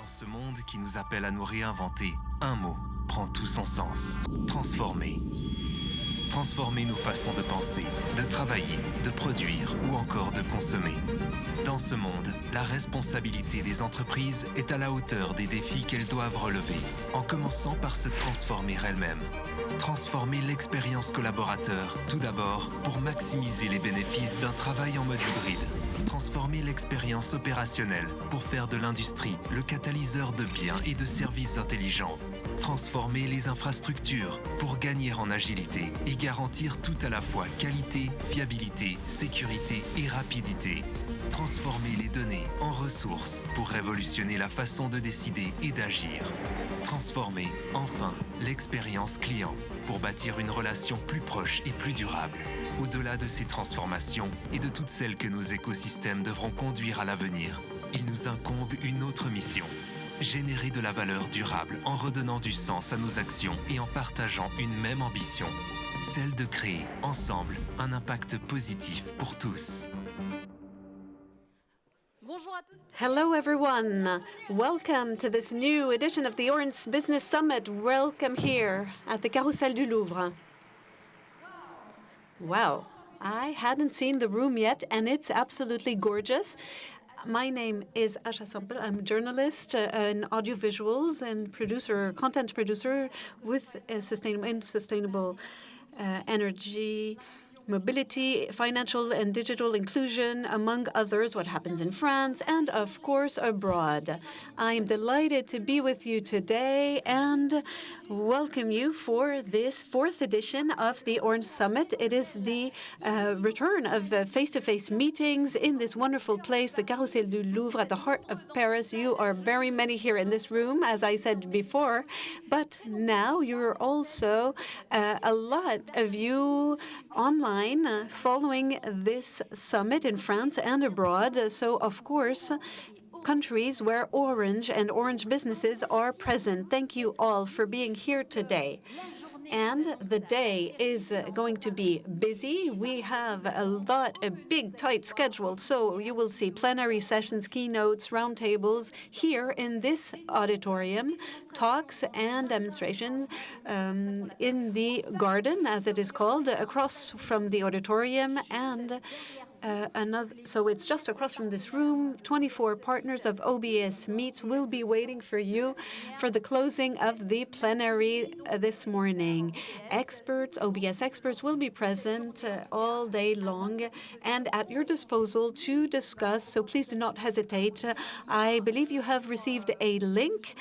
Dans ce monde qui nous appelle à nous réinventer, un mot prend tout son sens. Transformer. Transformer nos façons de penser, de travailler, de produire ou encore de consommer. Dans ce monde, la responsabilité des entreprises est à la hauteur des défis qu'elles doivent relever, en commençant par se transformer elles-mêmes. Transformer l'expérience collaborateur, tout d'abord, pour maximiser les bénéfices d'un travail en mode hybride. Transformer l'expérience opérationnelle pour faire de l'industrie le catalyseur de biens et de services intelligents. Transformer les infrastructures pour gagner en agilité et garantir tout à la fois qualité, fiabilité, sécurité et rapidité. Transformer les données en ressources pour révolutionner la façon de décider et d'agir. Transformer, enfin, l'expérience client pour bâtir une relation plus proche et plus durable. Au-delà de ces transformations et de toutes celles que nos écosystèmes devront conduire à l'avenir, il nous incombe une autre mission. Générer de la valeur durable en redonnant du sens à nos actions et en partageant une même ambition, celle de créer, ensemble, un impact positif pour tous. Hello, everyone. Welcome to this new edition of the Orange Business Summit. Welcome here at the Carrousel du Louvre. Wow, I hadn't seen the room yet, and it's absolutely gorgeous. My name is Asha Sampel. I'm a journalist in audiovisuals and content producer with sustainable energy, mobility, financial and digital inclusion, among others, what happens in France and, of course, abroad. I am delighted to be with you today and welcome you for this fourth edition of the Orange Summit. It is the return of face-to-face meetings in this wonderful place, the Carrousel du Louvre, at the heart of Paris. You are very many here in this room, as I said before, but now you're also a lot of you online following this summit in France and abroad. So, of course, countries where Orange and Orange businesses are present. Thank you all for being here today. And the day is going to be busy. We have a big, tight schedule. So you will see plenary sessions, keynotes, roundtables here in this auditorium, talks and demonstrations in the garden, as it is called, across from the auditorium, and so it's just across from this room. 24 partners of OBS Meets will be waiting for you for the closing of the plenary this morning. OBS experts will be present all day long and at your disposal to discuss, so please do not hesitate. I believe you have received a link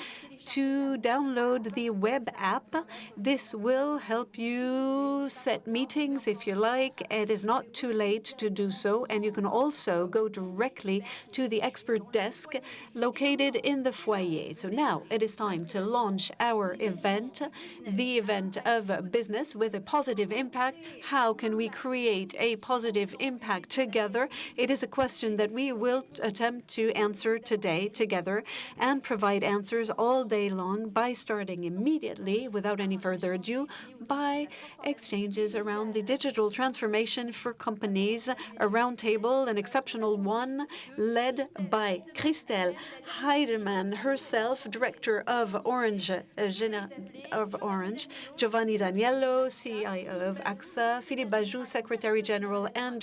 to download the web app. This will help you set meetings if you like. It is not too late to do so, and you can also go directly to the expert desk located in the foyer. So now it is time to launch our event, the event of business with a positive impact. How can we create a positive impact together? It is a question that we will attempt to answer today together and provide answers all day long by starting immediately, without any further ado, by exchanges around the digital transformation for companies, a roundtable, an exceptional one, led by Christel Heydemann herself, Director of Orange, Giovanni Daniello, CIO of AXA, Philippe Bajou, Secretary General and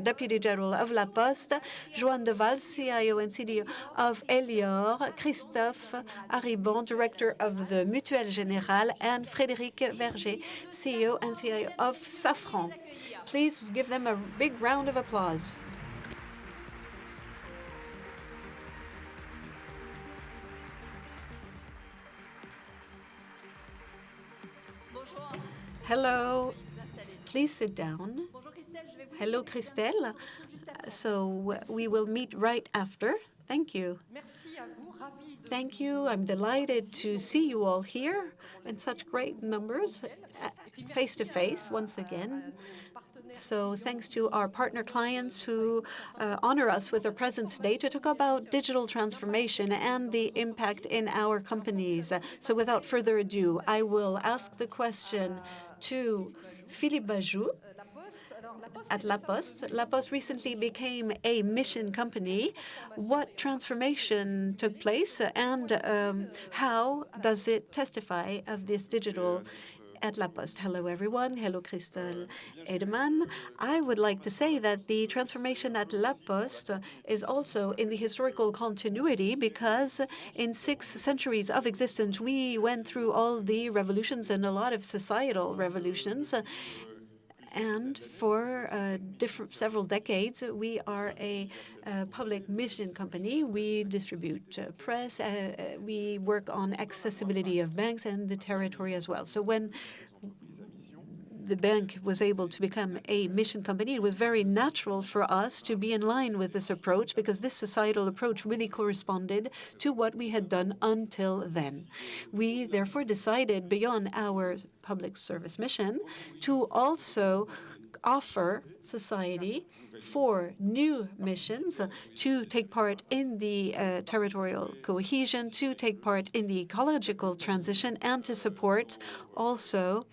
Deputy General of La Poste, Joanne Deval, CIO and CDO of Elior, Christophe Haribon, Director of the Mutuelle Générale, and Frédéric Verger, CEO and CIO of Safran. Please give them a big round of applause. Hello. Please sit down. Hello, Christel. So we will meet right after. Thank you. Thank you. I'm delighted to see you all here in such great numbers, face to face once again. So thanks to our partner clients who honor us with their presence today to talk about digital transformation and the impact in our companies. So without further ado, I will ask the question to Philippe Bajou, at La Poste. La Poste recently became a mission company. What transformation took place, and how does it testify of this digital at La Poste? Hello, everyone. Hello, Christel Heydemann. I would like to say that the transformation at La Poste is also in the historical continuity, because in 6 centuries of existence, we went through all the revolutions and a lot of societal revolutions. And for several decades, we are a public mission company. We distribute press. We work on accessibility of banks and the territory as well. So when the bank was able to become a mission company, it was very natural for us to be in line with this approach, because this societal approach really corresponded to what we had done until then. We therefore decided, beyond our public service mission, to also offer society for new missions, to take part in the territorial cohesion, to take part in the ecological transition, and to support also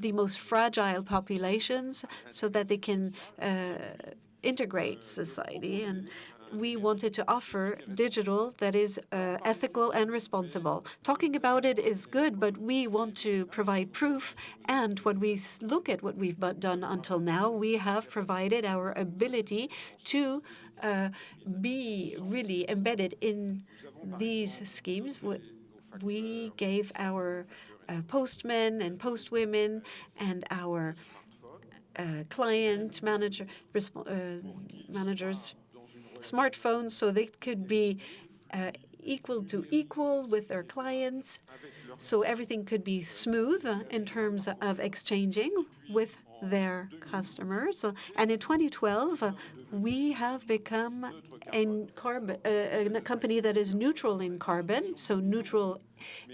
the most fragile populations so that they can integrate society. And we wanted to offer digital that is ethical and responsible. Talking about it is good, but we want to provide proof. And when we look at what we've done until now, we have provided our ability to be really embedded in these schemes. We gave our postmen and postwomen and our client managers smartphones, so they could be equal to equal with their clients, so everything could be smooth in terms of exchanging with their customers. And in 2012, we have become a company that is neutral in carbon, so neutral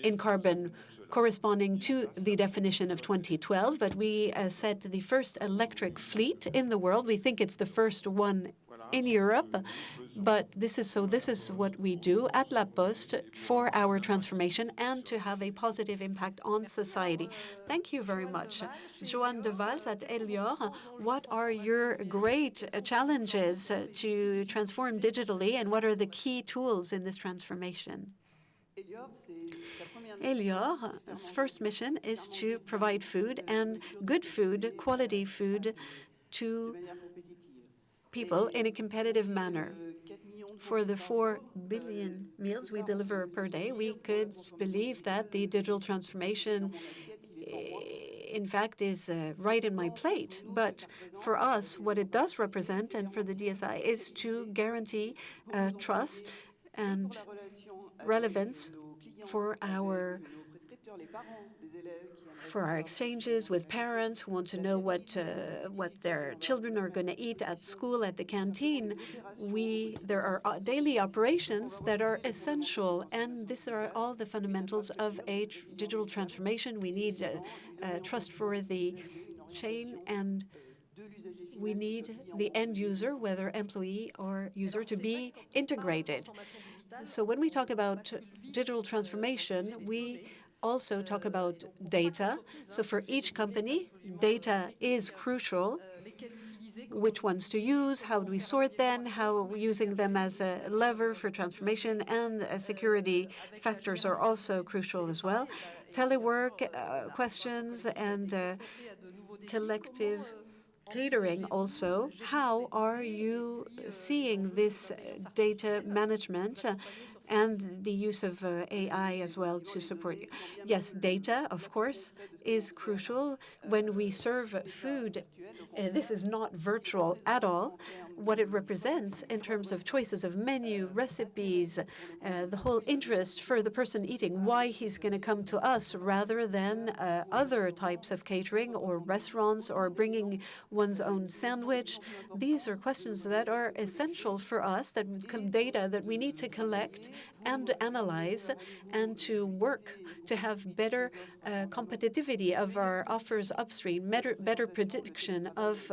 in carbon corresponding to the definition of 2012. But we set the first electric fleet in the world. We think it's the first one in Europe. But this is what we do at La Poste for our transformation and to have a positive impact on society. Thank you very much. Joanne de Valls at Elior, what are your great challenges to transform digitally, and what are the key tools in this transformation? Elior's first mission is to provide food, and good food, quality food, to people in a competitive manner. For the 4 billion meals we deliver per day, we could believe that the digital transformation, in fact, is right in my plate. But for us, what it does represent, and for the DSI, is to guarantee trust and relevance for our exchanges with parents who want to know what their children are going to eat at school, at the canteen. There are daily operations that are essential, and these are all the fundamentals of a digital transformation. We need trust for the chain, and we need the end user, whether employee or user, to be integrated. So when we talk about digital transformation, we also talk about data. So for each company, data is crucial. Which ones to use, how do we sort them, how we're using them as a lever for transformation, and security factors are also crucial as well. Telework questions and collective catering also. How are you seeing this data management and the use of AI as well to support you? Yes, data, of course, is crucial. When we serve food, this is not virtual at all. What it represents in terms of choices of menu, recipes, the whole interest for the person eating, why he's going to come to us rather than other types of catering or restaurants or bringing one's own sandwich. These are questions that are essential for us, data that we need to collect and analyze and to work to have better competitivity of our offers upstream, better prediction of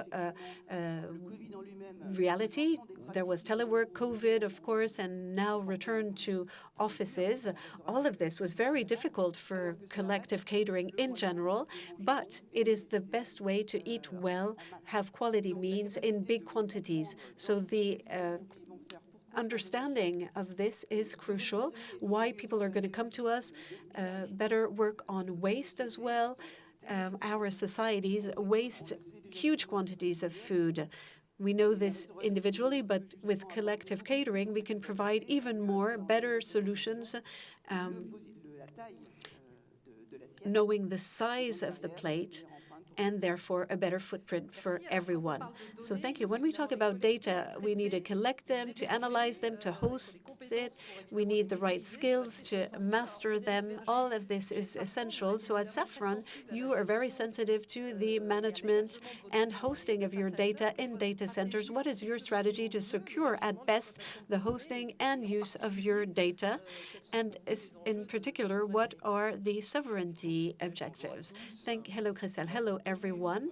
reality. There was telework, COVID, of course, and now return to offices. All of this was very difficult for collective catering in general, but it is the best way to eat well, have quality meals in big quantities. So the understanding of this is crucial, why people are going to come to us, better work on waste as well. Our societies waste huge quantities of food. We know this individually, but with collective catering, we can provide even more, better solutions, knowing the size of the plate, and therefore a better footprint for everyone. So thank you. When we talk about data, we need to collect them, to analyze them, to host it. We need the right skills to master them. All of this is essential. So at Safran, you are very sensitive to the management and hosting of your data in data centers. What is your strategy to secure at best the hosting and use of your data? And in particular, what are the sovereignty objectives? Hello, Christel. Hello, everyone.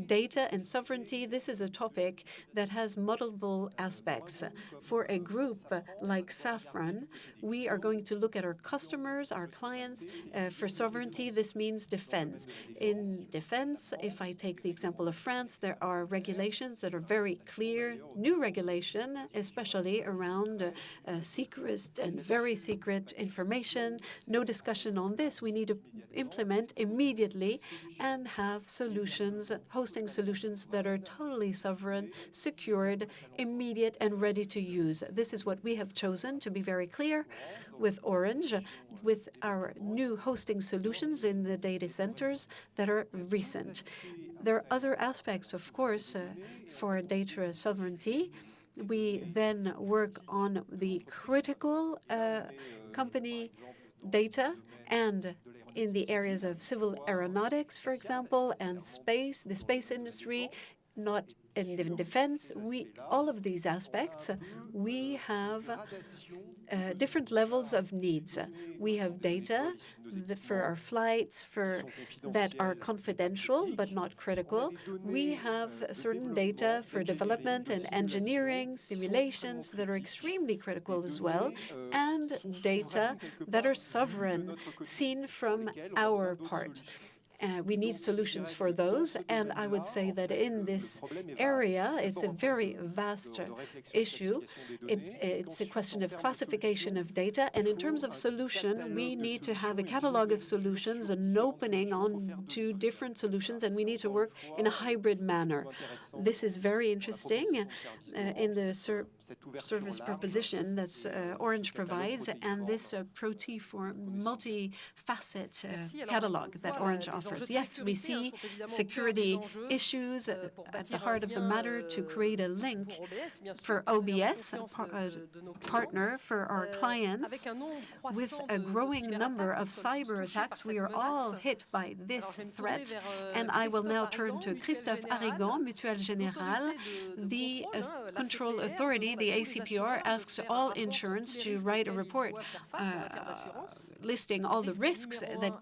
Data and sovereignty, this is a topic that has multiple aspects. For a group like Safran, we are going to look at our customers, our clients. For sovereignty, this means defense. In defense, if I take the example of France, there are regulations that are very clear, new regulation, especially around secret and very secret information. No discussion on this. We need to implement immediately and have solutions, hosting solutions that are totally sovereign, secured, immediate, and ready to use. This is what we have chosen, to be very clear, with Orange, with our new hosting solutions in the data centers that are recent. There are other aspects, of course, for data sovereignty. We then work on the critical company data, and in the areas of civil aeronautics, for example, and space, the space industry, not in defense, all of these aspects, we have different levels of needs. We have data for our flights that are confidential but not critical. We have certain data for development and engineering, simulations that are extremely critical as well, and data that are sovereign, seen from our part. We need solutions for those, and I would say that in this area, it's a very vast issue. It's a question of classification of data, and in terms of solution, we need to have a catalog of solutions, an opening on to different solutions, and we need to work in a hybrid manner. This is very interesting in the service proposition that Orange provides, and this multi-facet catalog that Orange offers. Yes, we see security issues at the heart of the matter to create a link for OBS, a partner for our clients. With a growing number of cyber attacks, we are all hit by this threat. And I will now turn to Christophe Arrigon, Mutuelle Générale. The control authority, the ACPR, asks all insurance to write a report listing all the risks that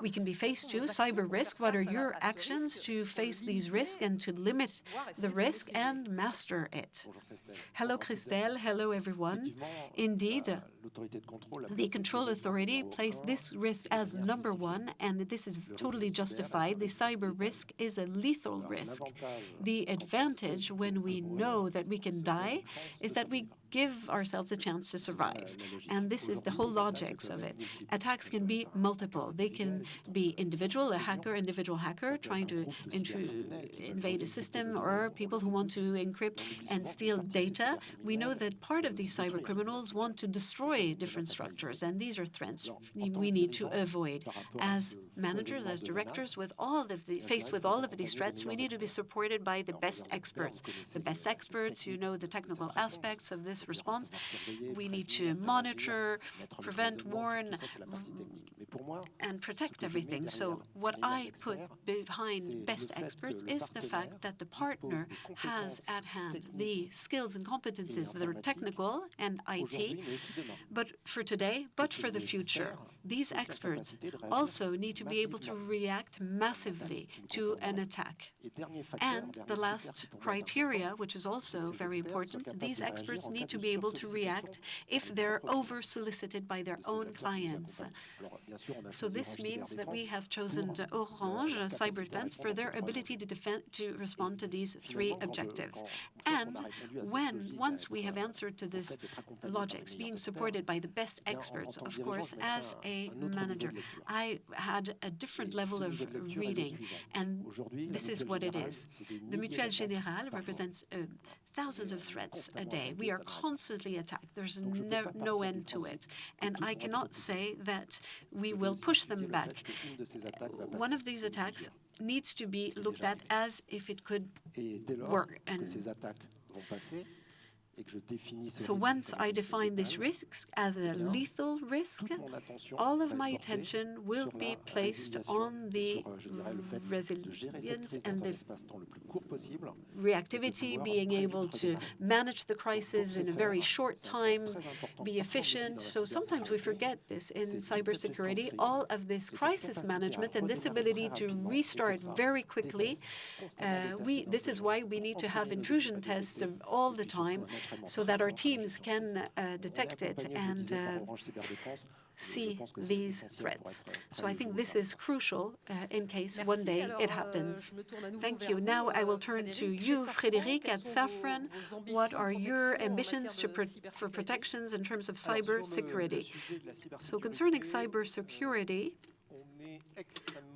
we can be faced to, cyber risk. What are your actions to face these risks and to limit the risk and master it? Hello, Christel. Hello, everyone. Indeed, the control authority placed this risk as number one, and this is totally justified. The cyber risk is a lethal risk. The advantage when we know that we can die is that we give ourselves a chance to survive. And this is the whole logic of it. Attacks can be multiple. They can be individual hacker trying to invade a system, or people who want to encrypt and steal data. We know that part of these cyber criminals want to destroy different structures, and these are threats we need to avoid. As managers, as directors, faced with all of these threats, we need to be supported by the best experts. The best experts who know the technical aspects of this response. We need to monitor, prevent, warn, and protect everything. So what I put behind best experts is the fact that the partner has at hand the skills and competencies that are technical and IT, but for today, but for the future. These experts also need to be able to react massively to an attack. And the last criteria, which is also very important, these experts need to be able to react if they're over-solicited by their own clients. So this means that we have chosen Orange Cyber Defense for their ability to respond to these three objectives. And once we have answered to this logics, being supported by the best experts, of course, as a manager, I had a different level of reading, and this is what it is. The Mutuelle Générale represents thousands of threats a day. We are constantly attacked. There's no end to it. And I cannot say that we will push them back. One of these attacks needs to be looked at as if it could work. And so once I define these risks as a lethal risk, all of my attention will be placed on the resilience and the reactivity, being able to manage the crisis in a very short time, be efficient. So sometimes we forget this in cybersecurity, all of this crisis management and this ability to restart very quickly. This is why we need to have intrusion tests all the time, so that our teams can detect it and see these threats. So I think this is crucial in case one day it happens. Thank you. Now I will turn to you, Frédéric, at Safran. What are your ambitions for protections in terms of cyber security? So concerning cyber security,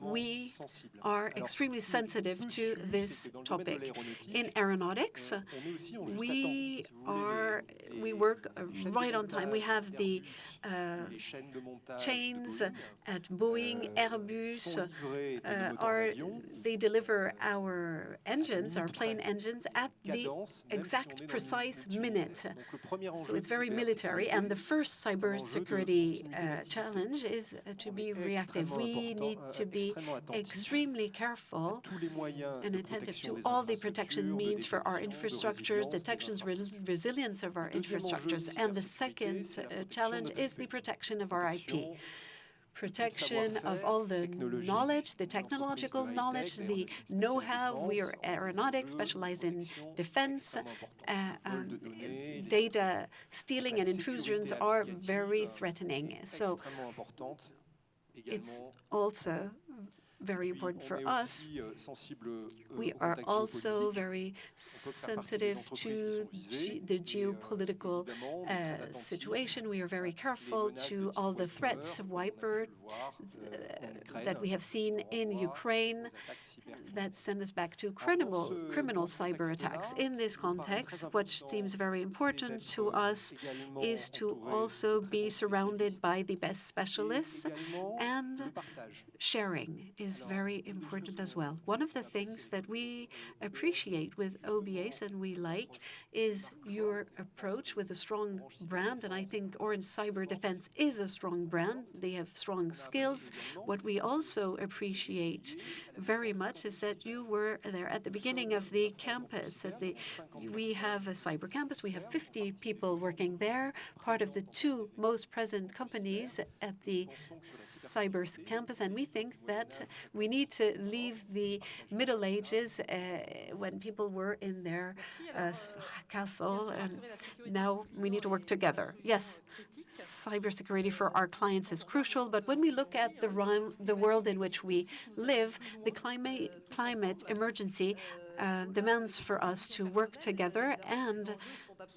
we are extremely sensitive to this topic. In aeronautics, we work right on time. We have the chains at Boeing, Airbus. They deliver our engines, our plane engines, at the exact precise minute. So it's very military. And the first cybersecurity challenge is to be reactive. We need to be extremely careful and attentive to all the protection means for our infrastructures, detections, resilience of our infrastructures. And the second challenge is the protection of our IP. Protection of all the knowledge, the technological knowledge, the know-how. We are aeronautics, specialized in defense. Data stealing and intrusions are very threatening. So it's also very important for us. We are also very sensitive to the geopolitical situation. We are very careful to all the threats, that we have seen in Ukraine that send us back to criminal cyber attacks. In this context, what seems very important to us is to also be surrounded by the best specialists, and sharing is very important as well. One of the things that we appreciate with OBS and we like is your approach with a strong brand, and I think Orange Cyber Defense is a strong brand. They have strong skills. What we also appreciate very much is that you were there at the beginning of the campus. We have a cyber campus. We have 50 people working there, part of the two most present companies at the cyber campus, and we think that we need to leave the Middle Ages when people were in their castle, and now we need to work together. Yes, cybersecurity for our clients is crucial, but when we look at the world in which we live, the climate emergency demands for us to work together, and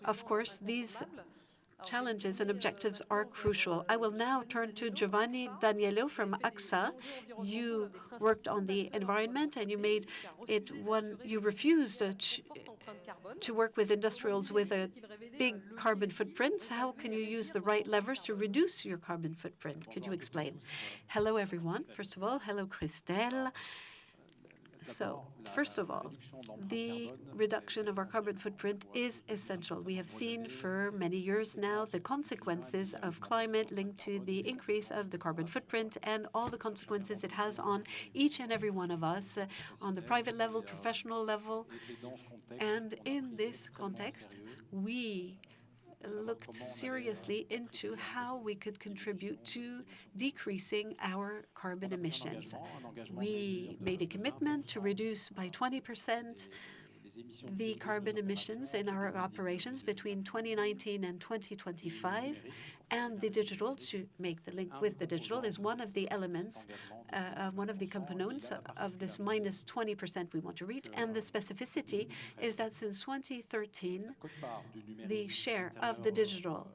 of course these challenges and objectives are crucial. I will now turn to Giovanni Daniello from AXA. You worked on the environment and you made it one, you refused to work with industrials with a big carbon footprint. How can you use the right levers to reduce your carbon footprint? Could you explain? Hello, everyone. First of all, hello, Christel. So, first of all, the reduction of our carbon footprint is essential. We have seen for many years now the consequences of climate linked to the increase of the carbon footprint and all the consequences it has on each and every one of us, on the private level, professional level. And in this context, we looked seriously into how we could contribute to decreasing our carbon emissions. We made a commitment to reduce by 20% the carbon emissions in our operations between 2019 and 2025, and the digital, to make the link with the digital, is one of the elements, one of the components of this minus 20% we want to reach. And the specificity is that since 2013, the share of the digital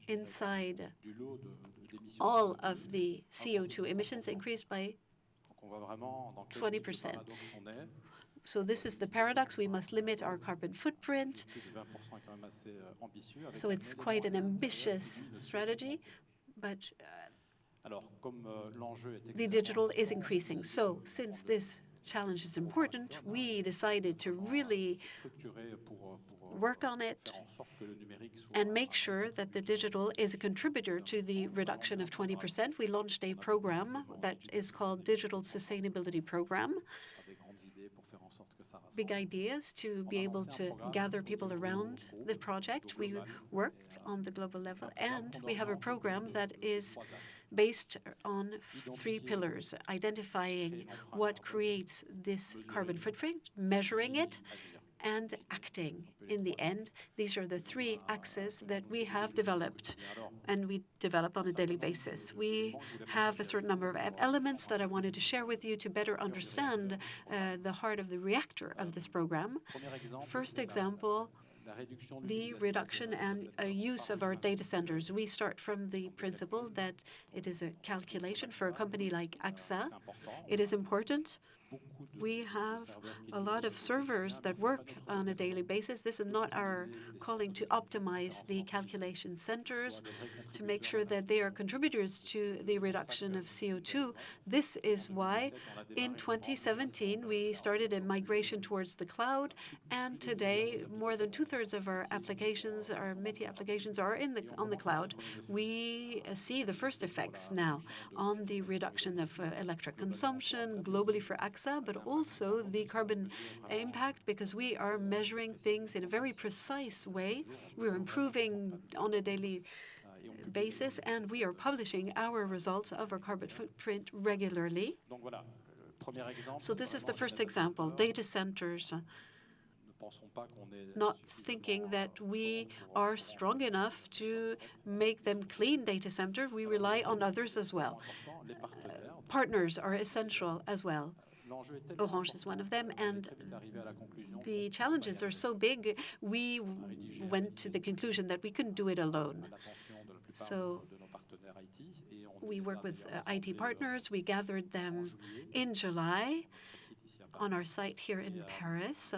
inside all of the CO2 emissions increased by 20%. So this is the paradox. We must limit our carbon footprint. So it's quite an ambitious strategy, but the digital is increasing. So since this challenge is important, we decided to really work on it and make sure that the digital is a contributor to the reduction of 20%. We launched a program that is called Digital Sustainability Program. Big ideas to be able to gather people around the project. We work on the global level, and we have a program that is based on three pillars: identifying what creates this carbon footprint, measuring it, and acting. In the end, these are the three axes that we have developed, and we develop on a daily basis. We have a certain number of elements that I wanted to share with you to better understand the heart of the reactor of this program. First example, the reduction and use of our data centers. We start from the principle that it is a calculation for a company like AXA. It is important. We have a lot of servers that work on a daily basis. This is not our calling to optimize the calculation centers, to make sure that they are contributors to the reduction of CO2. This is why in 2017 we started a migration towards the cloud, and today more than two-thirds of our applications, our métier applications, are on the cloud. We see the first effects now on the reduction of electric consumption globally for AXA, but also the carbon impact, because we are measuring things in a very precise way. We're improving on a daily basis, and we are publishing our results of our carbon footprint regularly. So this is the first example, data centers. Not thinking that we are strong enough to make them clean data centers, we rely on others as well. Partners are essential as well. Orange is one of them, and the challenges are so big, we went to the conclusion that we couldn't do it alone. So we work with IT partners. We gathered them in July on our site here in Paris,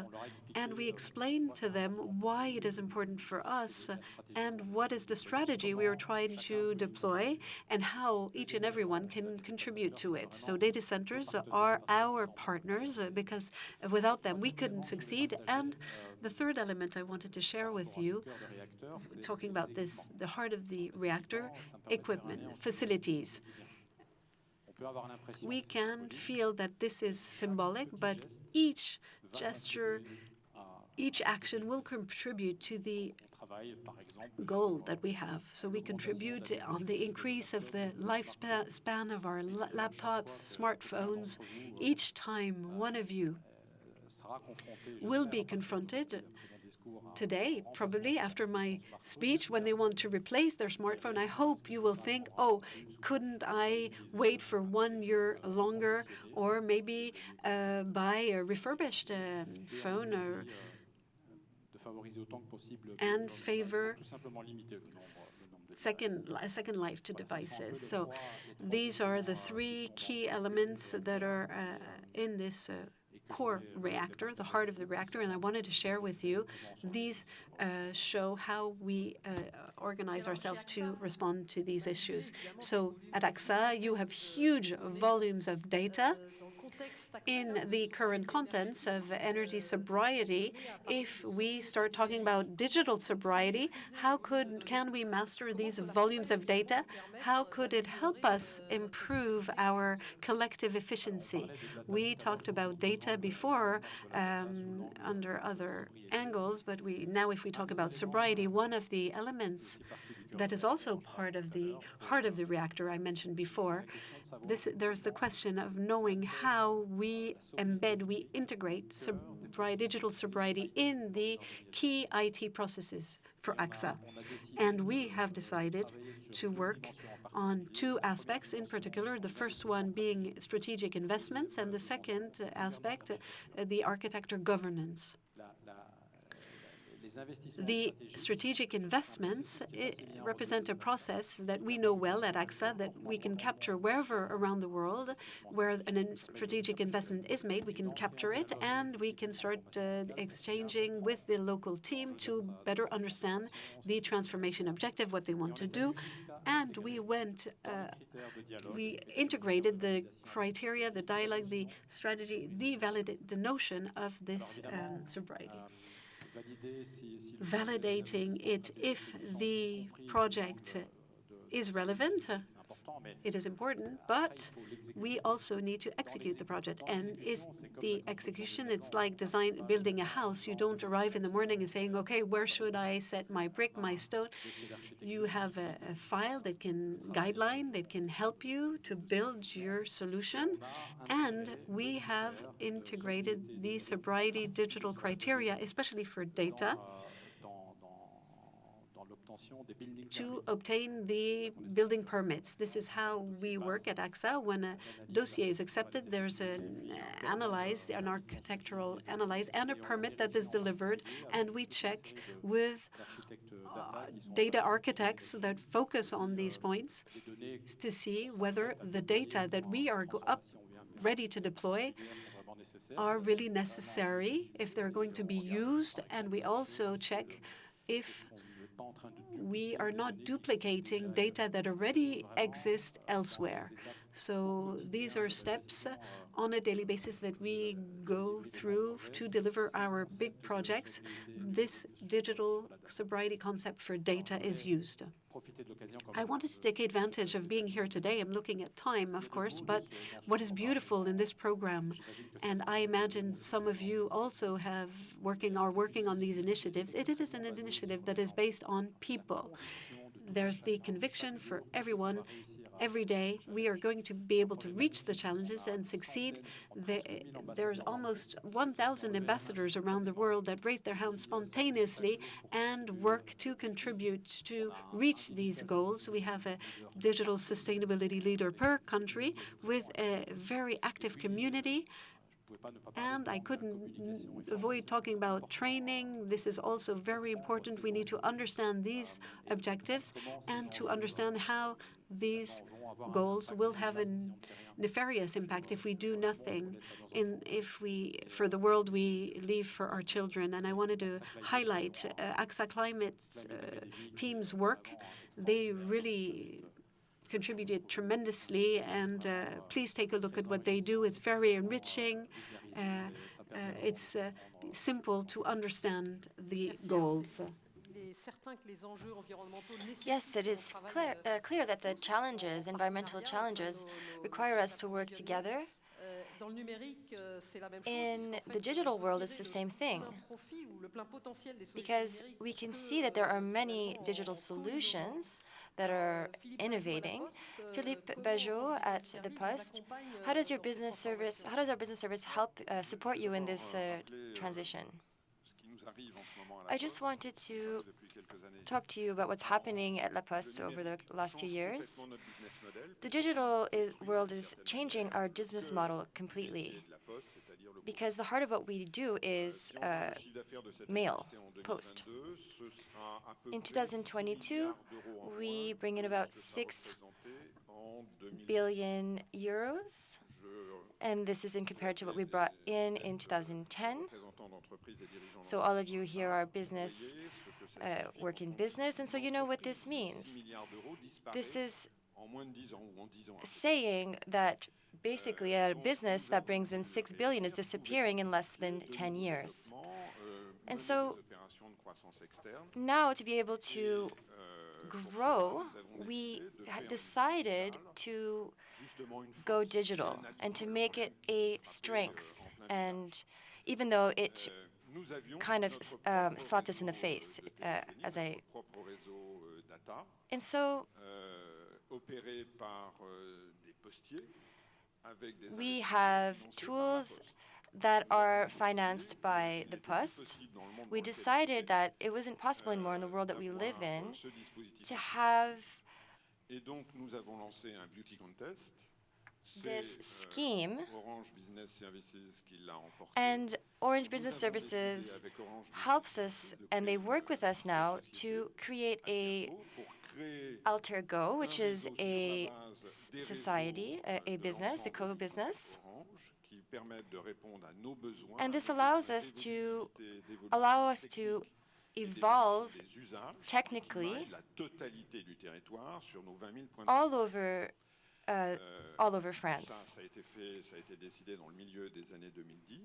and we explained to them why it is important for us and what is the strategy we are trying to deploy and how each and everyone can contribute to it. So data centers are our partners because without them we couldn't succeed. And the third element I wanted to share with you, talking about this, the heart of the reactor, equipment, facilities. We can feel that this is symbolic, but each gesture, each action will contribute to the goal that we have. So we contribute on the increase of the lifespan of our laptops, smartphones. Each time one of you will be confronted today, probably after my speech, when they want to replace their smartphone, I hope you will think, oh, couldn't I wait for 1 year longer, or maybe buy a refurbished phone, or and favor second life to devices. So these are the three key elements that are in this core reactor, the heart of the reactor, and I wanted to share with you. These show how we organize ourselves to respond to these issues. So at AXA, you have huge volumes of data. In the current contents of energy sobriety, if we start talking about digital sobriety, how can we master these volumes of data? How could it help us improve our collective efficiency? We talked about data before under other angles, but now if we talk about sobriety, one of the elements that is also part of the heart of the reactor I mentioned before, there's the question of knowing how we integrate digital sobriety in the key IT processes for AXA. And we have decided to work on two aspects in particular, the first one being strategic investments, and the second aspect, the architecture governance. The strategic investments represent a process that we know well at AXA, that we can capture wherever around the world where a strategic investment is made. We can capture it, and we can start exchanging with the local team to better understand the transformation objective, what they want to do. And we integrated the criteria, the dialogue, the strategy, the notion of this sobriety. Validating it if the project is relevant. It is important, but we also need to execute the project. And is the execution, it's like building a house. You don't arrive in the morning and saying, okay, where should I set my brick, my stone? You have a file guideline that can help you to build your solution. And we have integrated the sobriety digital criteria, especially for data, to obtain the building permits. This is how we work at AXA. When a dossier is accepted, there's an architectural analyze, and a permit that is delivered, and we check with data architects that focus on these points to see whether the data that we are ready to deploy are really necessary, if they're going to be used, and we also check if we are not duplicating data that already exist elsewhere. So these are steps on a daily basis that we go through to deliver our big projects. This digital sobriety concept for data is used. I wanted to take advantage of being here today. I'm looking at time, of course, but what is beautiful in this program, and I imagine some of you also are working on these initiatives, it is an initiative that is based on people. There's the conviction for everyone. Every day, we are going to be able to reach the challenges and succeed. There's almost 1,000 ambassadors around the world that raise their hands spontaneously and work to contribute to reach these goals. We have a digital sustainability leader per country with a very active community. And I couldn't avoid talking about training. This is also very important. We need to understand these objectives and to understand how these goals will have a nefarious impact if we do nothing, for the world we leave for our children. And I wanted to highlight AXA Climate's team's work. They really contributed tremendously, and please take a look at what they do. It's very enriching. It's simple to understand the goals. Yes, it is clear that the environmental challenges, require us to work together. In the digital world, it's the same thing, because we can see that there are many digital solutions that are innovating. Philippe Bajot at the Poste, how does our business service help support you in this transition? I just wanted to talk to you about what's happening at La Poste over the last few years. The digital world is changing our business model completely, because the heart of what we do is mail, post. In 2022, we bring in about 6 billion euros, and this is compared to what we brought in 2010. So all of you here are work in business, and so you know what this means. This is saying that basically a business that brings in 6 billion is disappearing in less than 10 years. And so now to be able to grow, we decided to go digital and to make it a strength. And even though it kind of slapped us in the face, and so we have tools that are financed by the Post. We decided that it wasn't possible anymore in the world that we live in to have this scheme, and Orange Business Services helps us, and they work with us now to create a alter ego, which is a society, a business, a co-business. And this allows us to evolve technically all over France.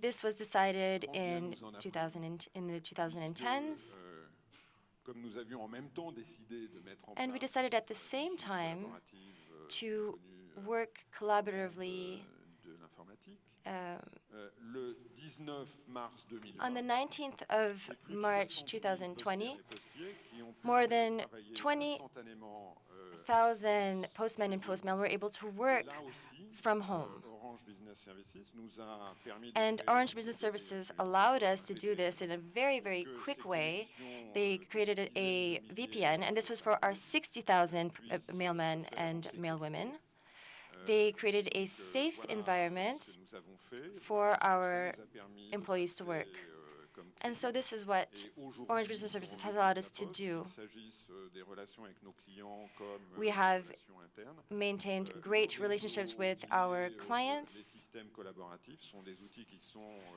This was decided in the 2010s. And we decided at the same time to work collaboratively. On the 19th of March 2020, more than 20,000 postmen and postmail were able to work from home. And Orange Business Services allowed us to do this in a very, very quick way. They created a VPN, and this was for our 60,000 mailmen and mailwomen. They created a safe environment for our employees to work. And so this is what Orange Business Services has allowed us to do. We have maintained great relationships with our clients.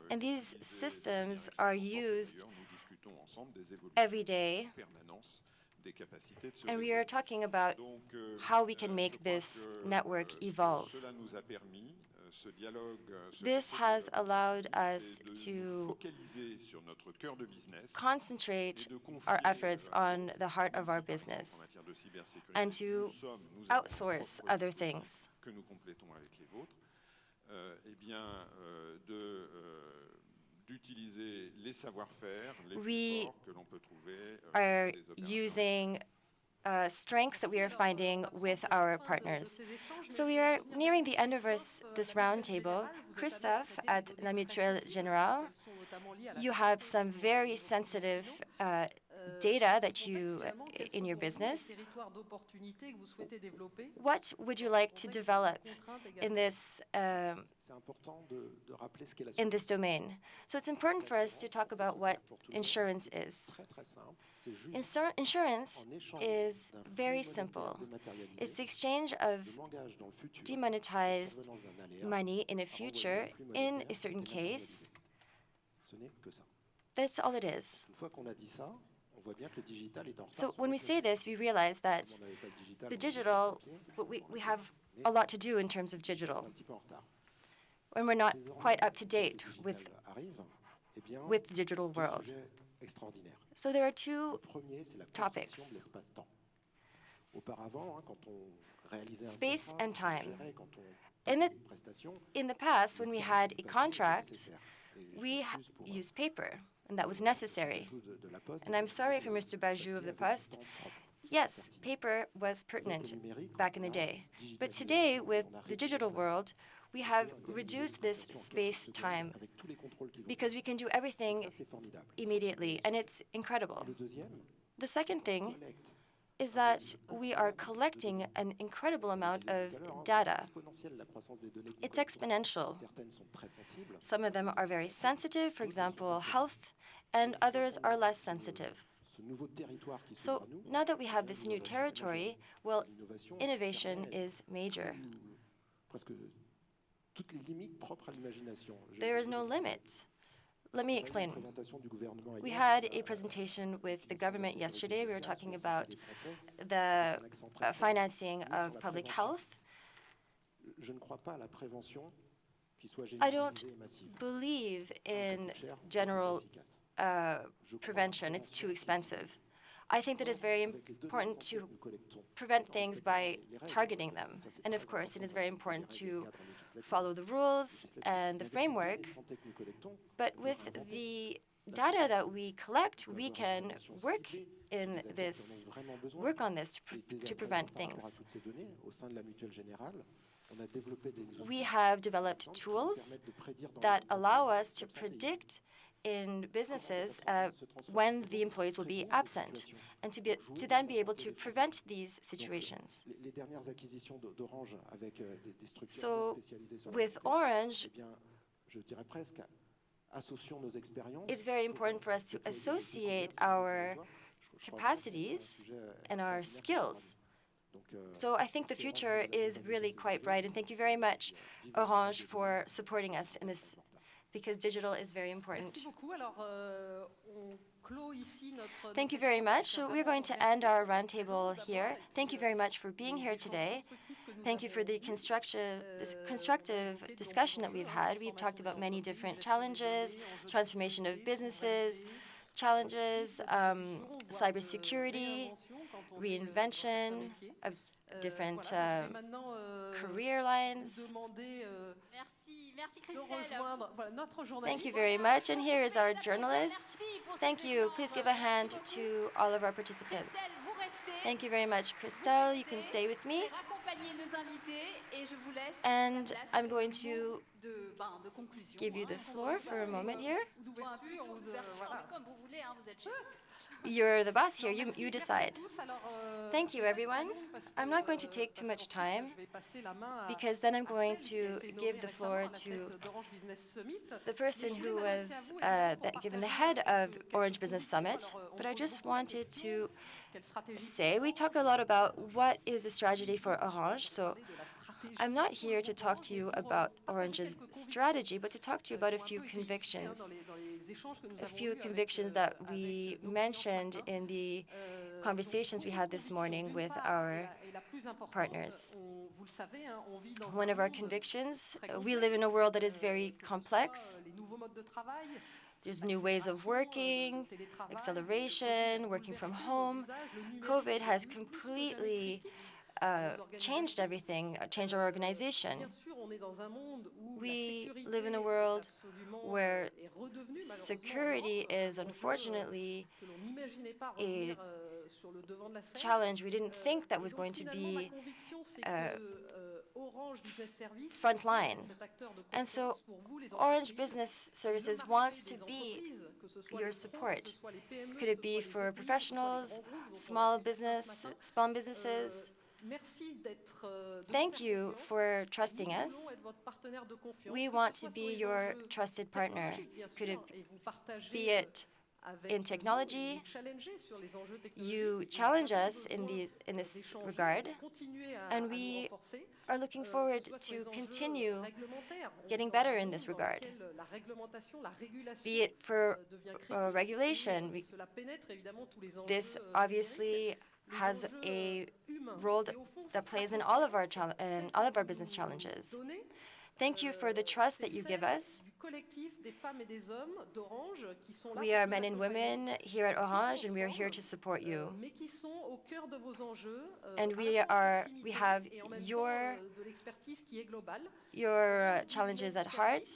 And these systems are used every day. And we are talking about how we can make this network evolve. This has allowed us to concentrate our efforts on the heart of our business and to outsource other things. We are using strengths that we are finding with our partners. So we are nearing the end of this roundtable. Christophe at La Mutuelle Générale, you have some very sensitive data that you in your business. What would you like to develop in this domain? So it's important for us to talk about what insurance is. Insurance is very simple. It's the exchange of demonetized money in a future in a certain case. That's all it is. So when we say this, we realize that the digital, we have a lot to do in terms of digital. And we're not quite up to date with the digital world. So there are two topics: space and time. In the past, when we had a contract, we used paper, and that was necessary. And I'm sorry for Mr. Bajou of the Post. Yes, paper was pertinent back in the day. But today, with the digital world, we have reduced this space-time because we can do everything immediately, and it's incredible. The second thing is that we are collecting an incredible amount of data. It's exponential. Some of them are very sensitive, for example, health, and others are less sensitive. So now that we have this new territory, well, innovation is major. There is no limit. let me explain. We had a presentation with the government yesterday. We were talking about the financing of public health. I don't believe in general prevention. It's too expensive. I think that it's very important to prevent things by targeting them. And of course, it is very important to follow the rules and the framework. But with the data that we collect, we can work on this to prevent things. We have developed tools that allow us to predict in businesses when the employees will be absent, and to then be able to prevent these situations. So with Orange, it's very important for us to associate our capacities and our skills. So I think the future is really quite bright, and thank you very much, Orange, for supporting us in this, because digital is very important. Thank you very much. So we're going to end our roundtable here. Thank you very much for being here today. Thank you for the constructive discussion that we've had. We've talked about many different challenges, transformation of businesses, challenges, cybersecurity, reinvention of different career lines. Thank you very much. And here is our journalist. Thank you. Please give a hand to all of our participants. Thank you very much, Christel. You can stay with me. And I'm going to give you the floor for a moment here. You're the boss here. You decide. Thank you, everyone. I'm not going to take too much time, because then I'm going to give the floor to the person who was given the head of Orange Business Summit. But I just wanted to say, we talk a lot about what is the strategy for Orange. So I'm not here to talk to you about Orange's strategy, but to talk to you about a few convictions that we mentioned in the conversations we had this morning with our partners. One of our convictions, we live in a world that is very complex. There's new ways of working, acceleration, working from home. COVID has completely changed everything, changed our organization. We live in a world where security is unfortunately a challenge we didn't think that was going to be front line. And so Orange Business Services wants to be your support. Could it be for professionals, small businesses? Thank you for trusting us. We want to be your trusted partner. Could it be it in technology? You challenge us in this regard, and we are looking forward to continue getting better in this regard. Be it for regulation, this obviously has a role that plays in all of our business challenges. Thank you for the trust that you give us. We are men and women here at Orange, and we are here to support you. And we have your challenges at heart.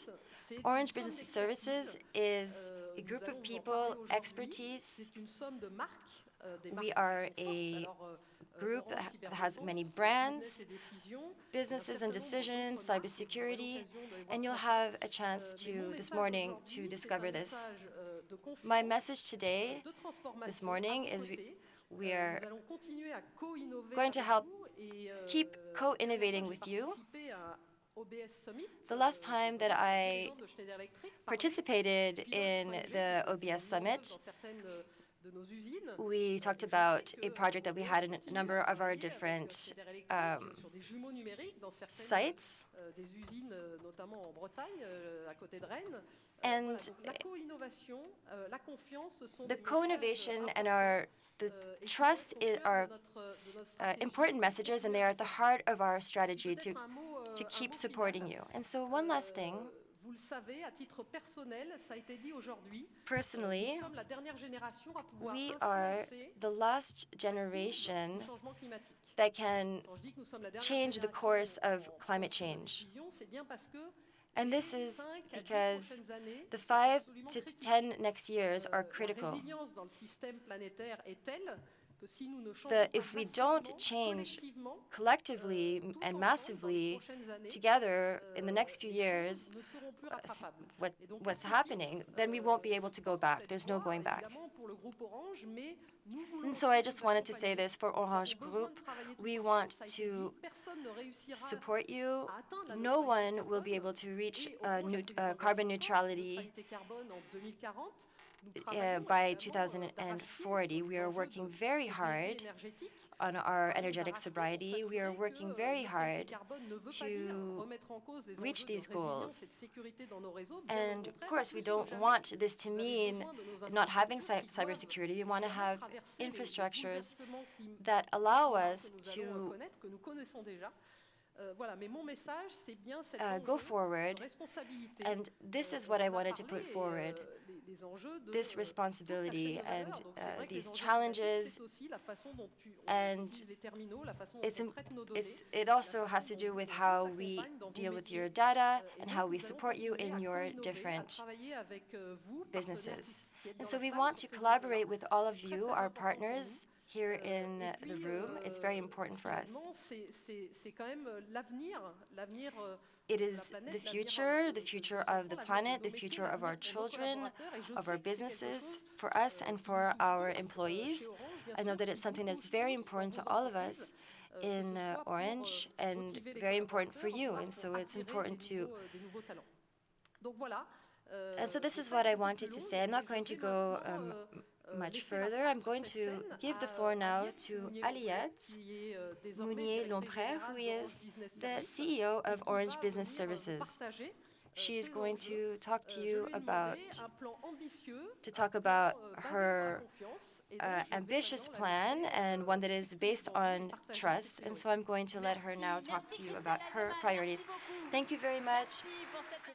Orange Business Services is a group of people, expertise. We are a group that has many brands, businesses and decisions, cybersecurity, and you'll have a chance this morning to discover this. My message today, this morning, is we are going to help keep co-innovating with you. The last time that I participated in the OBS Summit, We talked about a project that we had in a number of our different sites. And the co-innovation and the trust are important messages, and they are at the heart of our strategy to keep supporting you. And so one last thing. Personally, we are the last generation that can change the course of climate change. And this is because the 5 to 10 next years are critical. If we don't change collectively and massively together in the next few years, what's happening, then we won't be able to go back. There's no going back. And so I just wanted to say this for Orange Group. We want to support you. No one will be able to reach carbon neutrality by 2040. We are working very hard on our energetic sobriety. We are working very hard to reach these goals. And of course, we don't want this to mean not having cybersecurity. We want to have infrastructures that allow us to go forward, and this is what I wanted to put forward, this responsibility and these challenges, and it also has to do with how we deal with your data and how we support you in your different businesses. And so we want to collaborate with all of you, our partners, here in the room. It's very important for us. It is the future of the planet, the future of our children, of our businesses, for us and for our employees. I know that it's something that's very important to all of us in Orange and very important for you. And so it's important to... And so this is what I wanted to say. I'm not going to go much further. I'm going to give the floor now to Aliette Mounier-Lompré, who is the CEO of Orange Business Services. She is going to talk to you about her ambitious plan, and one that is based on trust. And so I'm going to let her now talk to you about her priorities. Thank you very much.